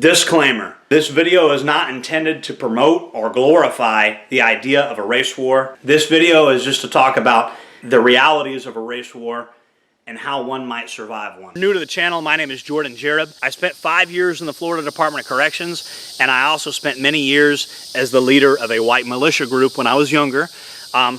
Disclaimer. This video is not intended to promote or glorify the idea of a race war. This video is just to talk about the realities of a race war and how one might survive one. New to the channel, my name is Jordan Jareb. I spent 5 years in the Florida Department of Corrections, and I also spent many years as the leader of a white militia group when I was younger.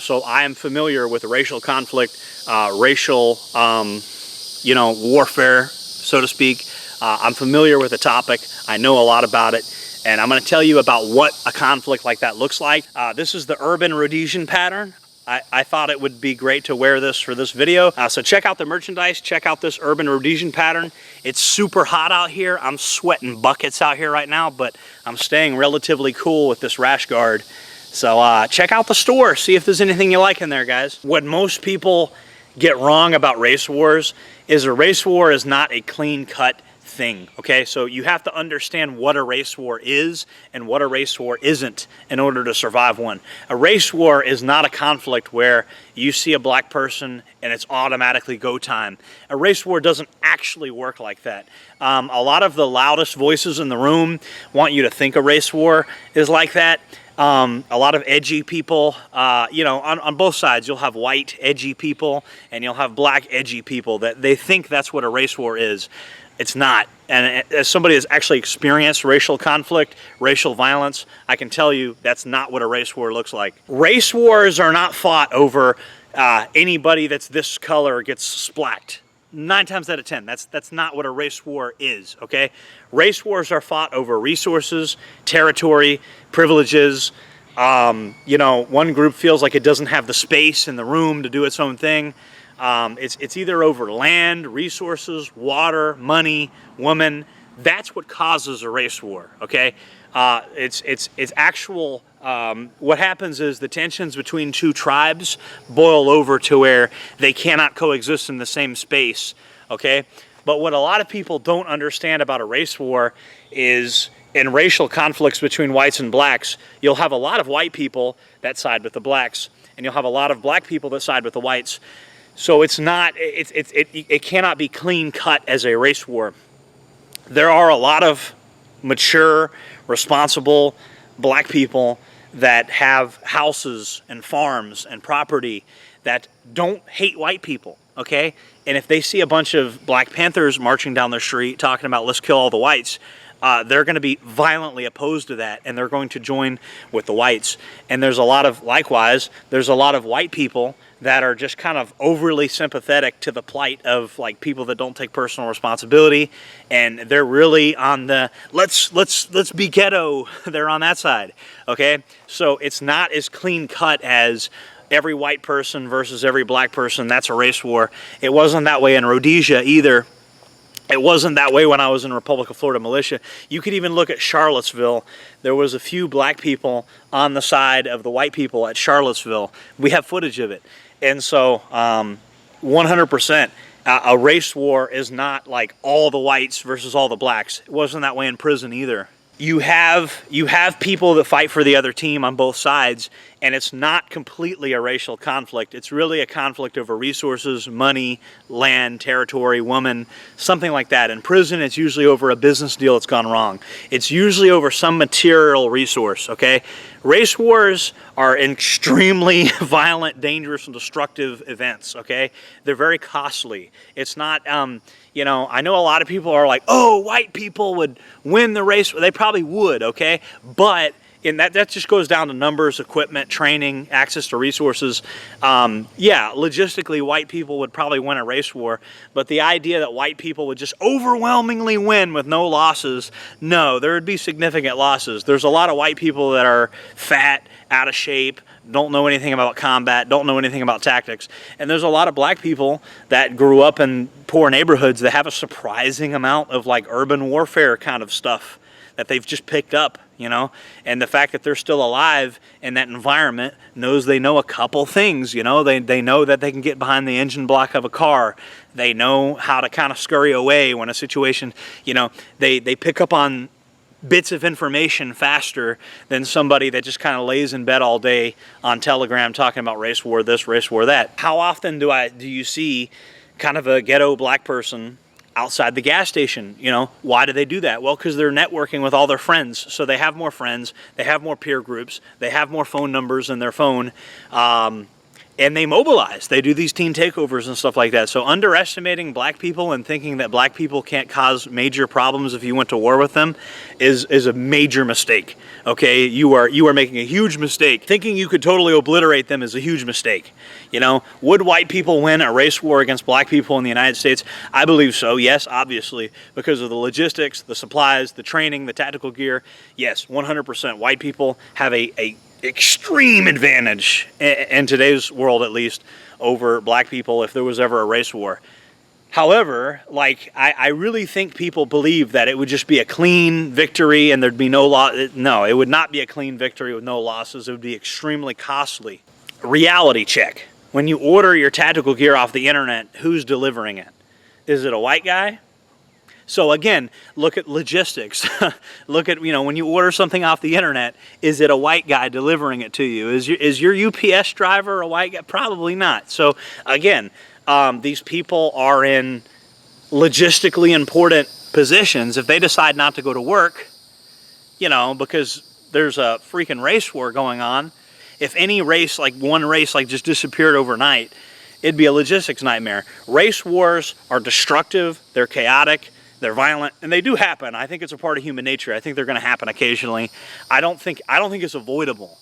So I am familiar with racial conflict, racial, warfare, so to speak. I'm familiar with the topic. I know a lot about it, and I'm going to tell you about what a conflict like that looks like. This is the urban Rhodesian pattern. I thought it would be great to wear this for this video. So check out the merchandise, check out this urban Rhodesian pattern. It's super hot out here. I'm sweating buckets out here right now, but I'm staying relatively cool with this rash guard. So check out the store, see if there's anything you like in there, guys. What most people get wrong about race wars is a race war is not a clean-cut thing, okay? So you have to understand what a race war is and what a race war isn't in order to survive one. A race war is not a conflict where you see a black person and it's automatically go time. A race war doesn't actually work like that. A lot of the loudest voices in the room want you to think a race war is like that. A lot of edgy people, on both sides, you'll have white edgy people and you'll have black edgy people that they think that's what a race war is. It's not. And as somebody that's actually experienced racial conflict, racial violence, I can tell you that's not what a race war looks like. Race wars are not fought over anybody that's this color gets splat. 9 times out of 10, that's not what a race war is, okay? Race wars are fought over resources, territory, privileges. One group feels like it doesn't have the space in the room to do its own thing. It's either over land, resources, water, money, women. That's what causes a race war, okay? It's actual, what happens is the tensions between two tribes boil over to where they cannot coexist in the same space, okay? But what a lot of people don't understand about a race war is in racial conflicts between whites and blacks, you'll have a lot of white people that side with the blacks, and you'll have a lot of black people that side with the whites. So it's not, it cannot be clean cut as a race war. There are a lot of mature, responsible black people that have houses and farms and property that don't hate white people, okay? And if they see a bunch of Black Panthers marching down the street talking about let's kill all the whites, they're going to be violently opposed to that, and they're going to join with the whites. And there's a lot of, likewise, there's a lot of white people that are just kind of overly sympathetic to the plight of like people that don't take personal responsibility, and they're really on the let's be ghetto. They're on that side, okay? So it's not as clean cut as every white person versus every black person. That's a race war. It wasn't that way in Rhodesia either. It wasn't that way when I was in Republic of Florida militia. You could even look at Charlottesville. There was a few black people on the side of the white people at Charlottesville. We have footage of it. And so 100%, a race war is not like all the whites versus all the blacks. It wasn't that way in prison either. You have people that fight for the other team on both sides, and it's not completely a racial conflict. It's really a conflict over resources, money, land, territory, women, something like that. In prison, it's usually over a business deal that's gone wrong. It's usually over some material resource, okay? Race wars are extremely violent, dangerous, and destructive events, okay? They're very costly. It's not, I know a lot of people are like, oh, white people would win the race. They probably would, okay? But that just goes down to numbers, equipment, training, access to resources. Logistically, white people would probably win a race war, but the idea that white people would just overwhelmingly win with no losses, no, there would be significant losses. There's a lot of white people that are fat, out of shape, don't know anything about combat, don't know anything about tactics, and there's a lot of black people that grew up in poor neighborhoods that have a surprising amount of like urban warfare kind of stuff that they've just picked up, and the fact that they're still alive in that environment knows they know a couple things, they know that they can get behind the engine block of a car. They know how to kind of scurry away when a situation, they pick up on bits of information faster than somebody that just kind of lays in bed all day on Telegram talking about race war this, race war that. How often do you see kind of a ghetto black person outside the gas station. You know, why do they do that? Well, because they're networking with all their friends. So they have more friends, they have more peer groups, they have more phone numbers in their phone, and they mobilize. They do these teen takeovers and stuff like that. So underestimating black people and thinking that black people can't cause major problems if you went to war with them is a major mistake. Okay, you are making a huge mistake. Thinking you could totally obliterate them is a huge mistake. You know, would white people win a race war against black people in the United States? I believe so, yes, obviously, because of the logistics, the supplies, the training, the tactical gear. Yes, 100%. White people have a extreme advantage in today's world, at least, over black people if there was ever a race war. However, like, I really think people believe that it would just be a clean victory and there'd be no loss. No, it would not be a clean victory with no losses. It would be extremely costly. Reality check. When you order your tactical gear off the internet, who's delivering it? Is it a white guy? So again, look at logistics. Look at, you know, when you order something off the internet, is it a white guy delivering it to you? Is your UPS driver a white guy? Probably not. So again, these people are in logistically important positions. If they decide not to go to work, you know, because there's a freaking race war going on, if any race, like one race, like just disappeared overnight, it'd be a logistics nightmare. Race wars are destructive, they're chaotic, they're violent, and they do happen. I think it's a part of human nature. I think they're going to happen occasionally. I don't think it's avoidable,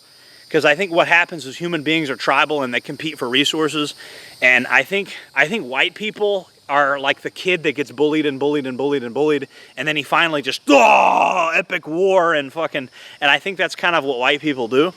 because I think what happens is human beings are tribal and they compete for resources. And I think white people are like the kid that gets bullied and bullied and bullied and bullied, and then he finally just epic war and fucking. And I think that's kind of what white people do.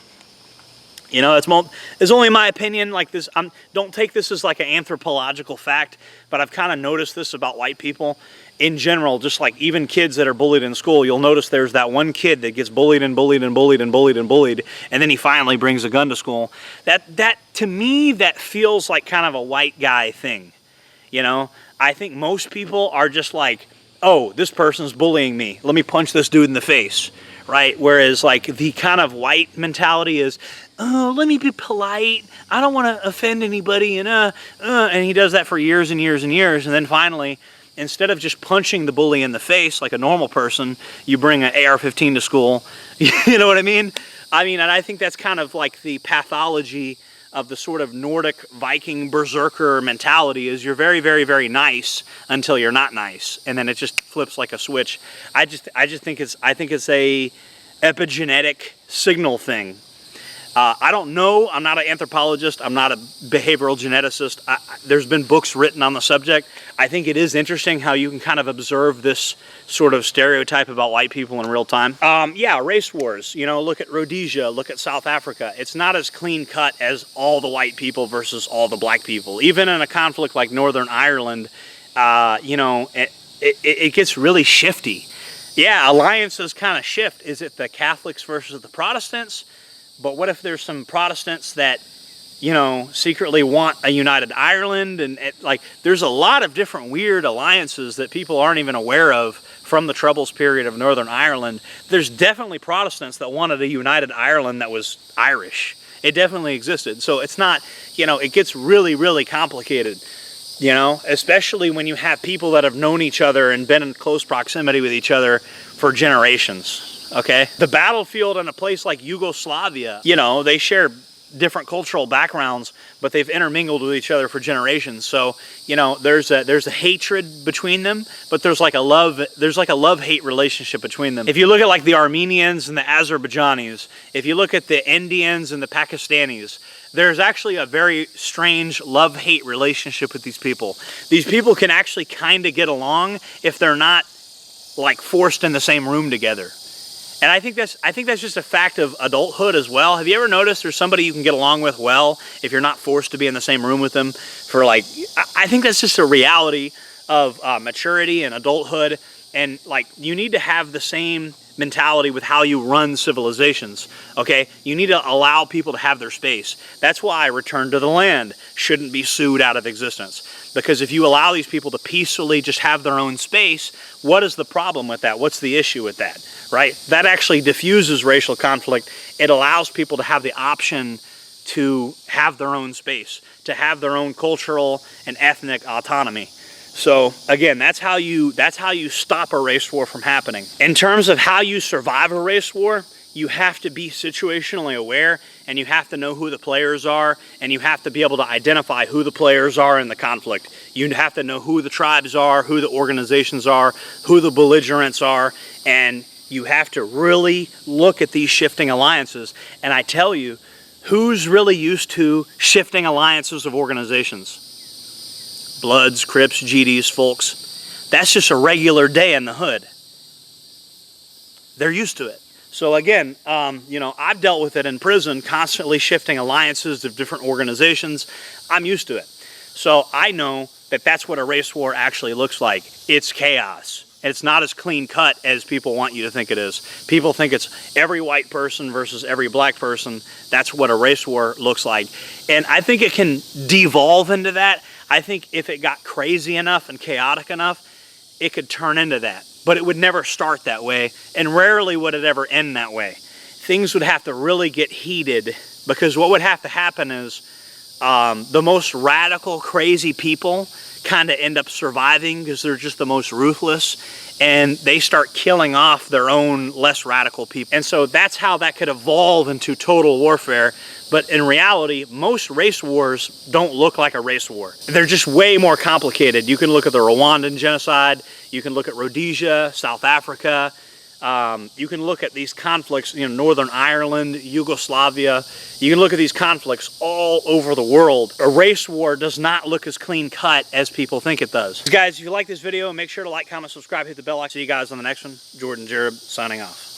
You know, it's only my opinion. Like this, don't take this as like an anthropological fact, but I've kind of noticed this about white people in general. Just like even kids that are bullied in school, you'll notice there's that one kid that gets bullied and bullied and bullied and bullied and bullied, and then he finally brings a gun to school. That to me, that feels like kind of a white guy thing. You know, I think most people are just like, oh, this person's bullying me, let me punch this dude in the face, right? Whereas like the kind of white mentality is, oh, let me be polite, I don't want to offend anybody, and he does that for years and years and years, and then finally, instead of just punching the bully in the face like a normal person, you bring an AR-15 to school. You know what I mean? And I think that's kind of like the pathology of the sort of Nordic Viking berserker mentality is you're very, very, very nice until you're not nice, and then it just flips like a switch. I think it's a epigenetic signal thing. I don't know. I'm not an anthropologist. I'm not a behavioral geneticist. There's been books written on the subject. I think it is interesting how you can kind of observe this sort of stereotype about white people in real time. Yeah, race wars. You know, look at Rhodesia, look at South Africa. It's not as clean cut as all the white people versus all the black people. Even in a conflict like Northern Ireland, you know, it gets really shifty. Yeah, alliances kind of shift. Is it the Catholics versus the Protestants? But what if there's some Protestants that, you know, secretly want a united Ireland? And like, there's a lot of different weird alliances that people aren't even aware of from the Troubles period of Northern Ireland. There's definitely Protestants that wanted a united Ireland that was Irish. It definitely existed. So it's not, you know, it gets really, really complicated, you know, especially when you have people that have known each other and been in close proximity with each other for generations. Okay, the battlefield in a place like Yugoslavia, you know, they share different cultural backgrounds, but they've intermingled with each other for generations. So, you know, there's a hatred between them, but there's like a love-hate relationship between them. If you look at like the Armenians and the Azerbaijanis, if you look at the Indians and the Pakistanis, there's actually a very strange love-hate relationship with these people. These people can actually kind of get along if they're not like forced in the same room together. And I think that's just a fact of adulthood as well. Have you ever noticed there's somebody you can get along with well if you're not forced to be in the same room with them for like, I think that's just a reality of maturity and adulthood. And like, you need to have the same mentality with how you run civilizations, okay? You need to allow people to have their space. That's why Return to the Land shouldn't be sued out of existence. Because if you allow these people to peacefully just have their own space, what is the problem with that? What's the issue with that, right? That actually diffuses racial conflict. It allows people to have the option to have their own space, to have their own cultural and ethnic autonomy. So again, that's how you stop a race war from happening. In terms of how you survive a race war, you have to be situationally aware, and you have to know who the players are, and you have to be able to identify who the players are in the conflict. You have to know who the tribes are, who the organizations are, who the belligerents are, and you have to really look at these shifting alliances. And I tell you, who's really used to shifting alliances of organizations? Bloods, Crips, GDs, folks. That's just a regular day in the hood. They're used to it. So again, you know, I've dealt with it in prison, constantly shifting alliances of different organizations. I'm used to it. So I know that that's what a race war actually looks like. It's chaos. It's not as clean cut as people want you to think it is. People think it's every white person versus every black person. That's what a race war looks like. And I think it can devolve into that. I think if it got crazy enough and chaotic enough, it could turn into that. But it would never start that way, and rarely would it ever end that way. Things would have to really get heated, because what would have to happen is the most radical, crazy people kind of end up surviving because they're just the most ruthless, and they start killing off their own less radical people. And so that's how that could evolve into total warfare. But in reality, most race wars don't look like a race war. They're just way more complicated. You can look at the Rwandan genocide, you can look at Rhodesia, South Africa, you can look at these conflicts, you know, Northern Ireland, Yugoslavia. You can look at these conflicts all over the world. A race war does not look as clean cut as people think it does. Guys, if you like this video, make sure to like, comment, subscribe, hit the bell icon. See you guys on the next one. Jordan Jareb signing off.